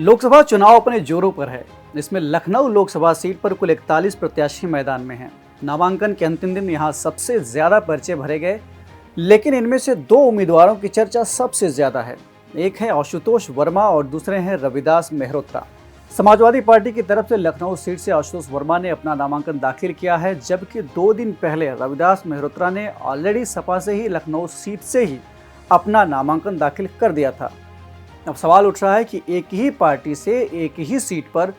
लोकसभा चुनाव अपने जोरों पर है। इसमें लखनऊ लोकसभा सीट पर कुल 41 प्रत्याशी मैदान में हैं। नामांकन के अंतिम दिन यहां सबसे ज्यादा पर्चे भरे गए, लेकिन इनमें से दो उम्मीदवारों की चर्चा सबसे ज्यादा है। एक है आशुतोष वर्मा और दूसरे हैं रविदास मेहरोत्रा। समाजवादी पार्टी की तरफ से लखनऊ सीट से आशुतोष वर्मा ने अपना नामांकन दाखिल किया है, जबकि 2 दिन पहले रविदास मेहरोत्रा ने ऑलरेडी सपा से ही लखनऊ सीट से ही अपना नामांकन दाखिल कर दिया था। अब सवाल उठ रहा है कि एक ही पार्टी से एक ही सीट पर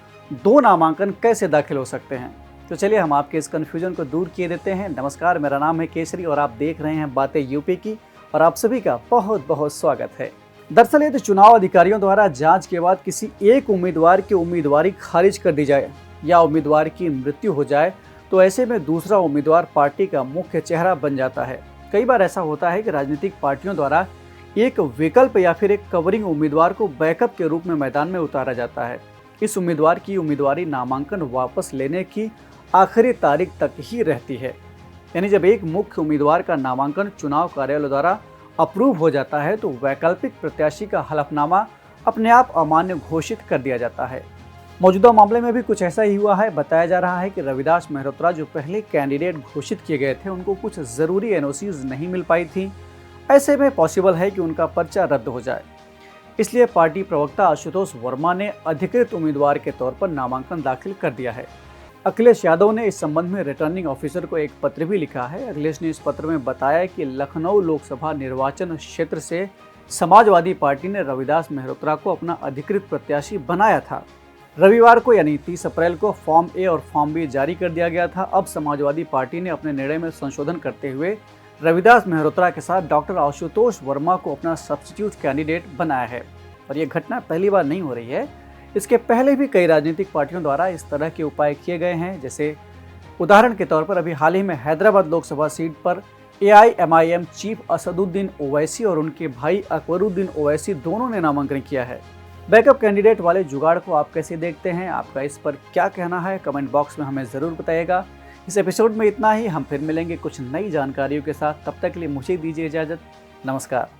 2 नामांकन कैसे दाखिल हो सकते हैं। तो चलिए हम आपके इस कन्फ्यूजन को दूर किए देते हैं। नमस्कार, मेरा नाम है केसरी और आप देख रहे हैं बातें यूपी की, और आप सभी का बहुत बहुत स्वागत है। दरअसल यदि चुनाव अधिकारियों द्वारा जांच के बाद किसी एक उम्मीदवार की उम्मीदवारी खारिज कर दी जाए या उम्मीदवार की मृत्यु हो जाए, तो ऐसे में दूसरा उम्मीदवार पार्टी का मुख्य चेहरा बन जाता है। कई बार ऐसा होता है कि राजनीतिक पार्टियों द्वारा एक विकल्प या फिर एक कवरिंग उम्मीदवार को बैकअप के रूप में मैदान में उतारा जाता है। इस उम्मीदवार की उम्मीदवारी नामांकन वापस लेने की आखिरी तारीख तक ही रहती है। यानी जब एक मुख्य उम्मीदवार का नामांकन चुनाव कार्यालय द्वारा अप्रूव हो जाता है, तो वैकल्पिक प्रत्याशी का हलफनामा अपने आप अमान्य घोषित कर दिया जाता है। मौजूदा मामले में भी कुछ ऐसा ही हुआ है। बताया जा रहा है कि रविदास मेहरोत्रा जो पहले कैंडिडेट घोषित किए गए थे, उनको कुछ ज़रूरी एनओसीज नहीं मिल पाई थी। ऐसे में पॉसिबल है कि उनका पर्चा रद्द हो जाए। इसलिए पार्टी प्रवक्ता आशुतोष वर्मा ने अधिकृत उम्मीदवार के तौर पर नामांकन दाखिल कर दिया है। अखिलेश यादव ने इस संबंध में रिटर्निंग ऑफिसर को एक पत्र भी लिखा है। अखिलेश ने इस पत्र में बताया कि लखनऊ लोकसभा निर्वाचन क्षेत्र से समाजवादी पार्टी ने रविदास मेहरोत्रा को अपना अधिकृत प्रत्याशी बनाया था। रविवार को यानी 30 अप्रैल को फॉर्म ए और फॉर्म बी जारी कर दिया गया था। अब समाजवादी पार्टी ने अपने निर्णय में संशोधन करते हुए रविदास मेहरोत्रा के साथ डॉक्टर आशुतोष वर्मा को अपना सब्स्टिट्यूट कैंडिडेट बनाया है। और ये घटना पहली बार नहीं हो रही है। इसके पहले भी कई राजनीतिक पार्टियों द्वारा इस तरह के उपाय किए गए हैं। जैसे उदाहरण के तौर पर अभी हाल ही में हैदराबाद लोकसभा सीट पर AIMIM चीफ असदुद्दीन ओवैसी और उनके भाई अकबरुद्दीन ओवैसी दोनों ने नामांकन किया है। बैकअप कैंडिडेट वाले जुगाड़ को आप कैसे देखते हैं? आपका इस पर क्या कहना है? कमेंट बॉक्स में हमें ज़रूर बताइएगा। इस एपिसोड में इतना ही। हम फिर मिलेंगे कुछ नई जानकारियों के साथ। तब तक के लिए मुझे दीजिए इजाज़त। नमस्कार।